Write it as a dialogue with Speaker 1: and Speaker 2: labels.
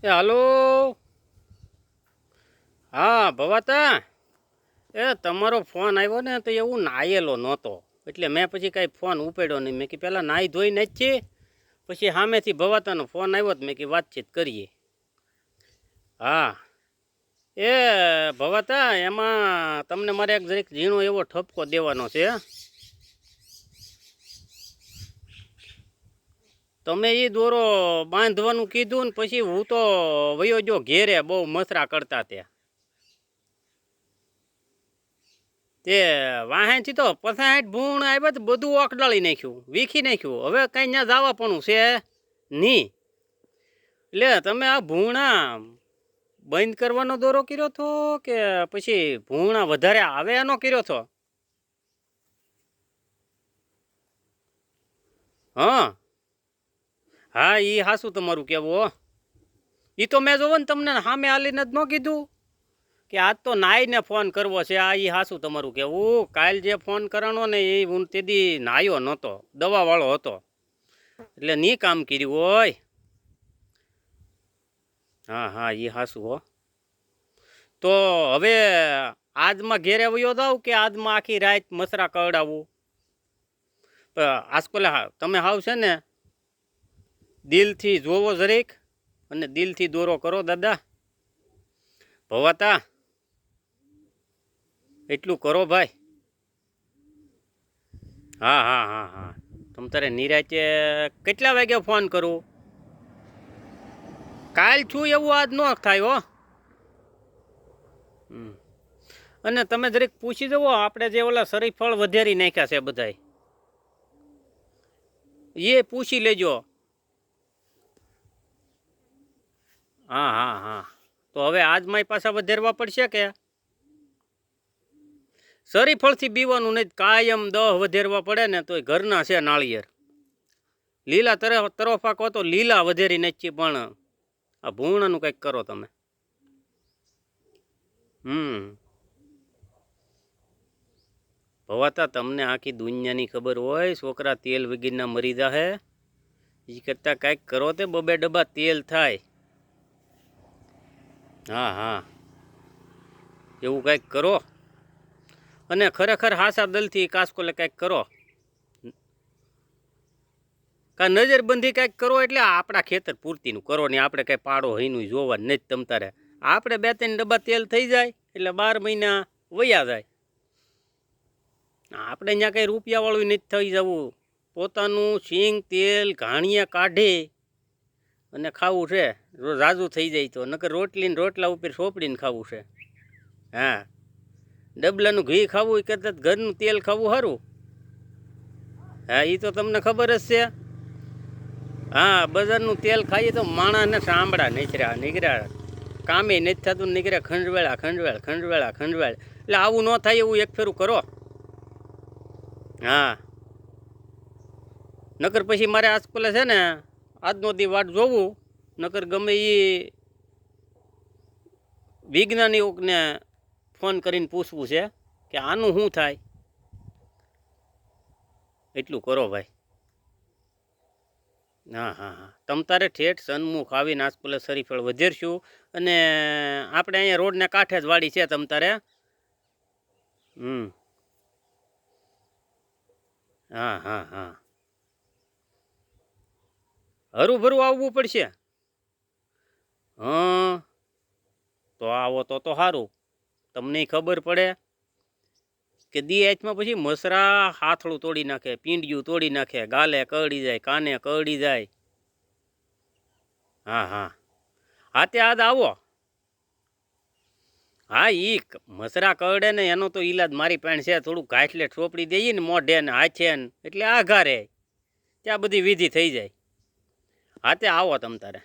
Speaker 1: એ હાલો. હા ભવાતા, એ તમારો ફોન આવ્યો ને તો એવું નાયેલો નહોતો, એટલે મેં પછી કાંઈ ફોન ઉપાડ્યો નહીં. મેં કે પહેલાં નાહી ધોઈને જ છે, પછી સામેથી ભવાતાનો ફોન આવ્યો તો મેં કે વાતચીત કરીએ. હા એ ભવાતા, એમાં તમને મારે એક જરીક ઝીણો એવો ઠપકો દેવાનો છે. તમે એ દોરો બાંધવાનું કીધું ને પછી હું તો વયો જો ઘેરે, બહુ મસરા કરતા ત્યાં તે વાહેથી તો 50 ભૂણ આવ્યા તો બધું ઓખડાળી નાખ્યું, વીખી નાખ્યું. હવે કાંઈ ત્યાં જવા પણ છે નહીં. એટલે તમે આ ભૂણા બંધ કરવાનો દોરો કર્યો હતો કે પછી ભૂણા વધારે આવે એનો કર્યો હતો? હા હા, એ હાસું તમારું કહેવું. એ તો મેં જોવો ને તમને સામે હાલીને જ ન કીધું કે આજ તો નાઈને ફોન કરવો છે. આ એ હાસું તમારું કહેવું. કાલ જે ફોન કરવાનો ને એ હું તેદી નાયો નહોતો, દવાવાળો હતો, એટલે નહીં કામ કર્યું હોય. હા હા, એ હાસું હો. તો હવે આજમાં ઘેરે વયો જાવ કે આજમાં આખી રાત મસરા કવડાવું? આજકોલે તમે હાવ છે ને દિલથી જોવો જરીક, અને દિલથી દોરો કરો દાદા. ભવાતા એટલું કરો ભાઈ. હા હા હા હા, તમ તારે નિરાતે કેટલા વાગે ફોન કરું? કાલ છું એવું આજ ન થાય હો. અને તમે જરીક પૂછી જવો, આપણે જે ઓલા શરીફળ વધેરી નાખ્યા છે બધાય, એ પૂછી લેજો. હા હા હા, તો હવે આજ મારી પાછા વધેરવા પડશે કે? શરીફળથી બીવાનું નહીં, કાયમ 10 વધેરવા પડે ને તોય ઘરના છે નાળિયેર. લીલા તરફા કહો તો લીલા વધેરી નાખી, પણ આ ભૂણાનું કંઈક કરો તમે. ભવાતા, તમને આખી દુનિયાની ખબર હોય છોકરા તેલ વગીરના મરી જાહે, એ કરતાં કાંઈક કરો તે 2 ડબ્બા તેલ થાય. હા હા, એવું કાંઈક કરો. અને ખરેખર હાસા દલથી કાસકોલે કાંઈક કરો. કાં નજરબંધી કાંઈક કરો, એટલે આપણા ખેતર પૂરતીનું કરો ને. આપણે કાંઈ પાડો હઈનું જોવા નહીં જ તમ તારે. આપણે 2-3 ડબ્બા તેલ થઈ જાય એટલે 12 મહિના વયા જાય. આપણે ત્યાં કંઈ રૂપિયાવાળું નથી થઈ જવું. પોતાનું સિંગ તેલ ઘાણીયા કાઢે અને ખાવું છે. ઝાઝુ થઈ જાય તો, નકર રોટલીને રોટલા ઉપર સોંપડીને ખાવું છે. હા, ડબલાનું ઘી ખાવું એ કરતાં ઘરનું તેલ ખાવું સારું. હા, એ તો તમને ખબર જ છે. હા, બજારનું તેલ ખાઈએ તો માણસને સાંભળા નીકળ્યા કામે નથી થતું, નીકળ્યા ખંડવેળ. એટલે આવું ન થાય એવું એક ફેરું કરો. હા, નકર પછી મારે આજકોલે છે ને આજનો દી વાટ જોવું. નકર ગમે એ વિજ્ઞાનીઓને ફોન કરીને પૂછવું છે કે આનું શું થાય. એટલું કરો ભાઈ. હા હા હા, તમ તારે ઠેઠ સન્મુખ આવીને આજકોલે શરીફળ વધેરશું. અને આપણે અહીંયા રોડને કાંઠે જ વાડી છે તમ તારે. હા હા હા, હરું આવવું પડશે. હા, તો આવો તો સારું. તમને ખબર પડે કે દી આચમાં પછી મસરા હાથળું તોડી નાખે, પીંડિયું તોડી નાખે, ગાલે કરડી જાય, કાને કરડી જાય. હા હા હા, તે આજ આવો. હા, મસરા કરડે ને એનો તો ઈલાજ મારી પાસે છે. થોડુંક ઘાસલેટ ચોપડી દઈએ ને મોઢે ને હાથે ને, એટલે આઘારે ત્યાં બધી વિધિ થઈ જાય. હા, તે આવો તમ તારે.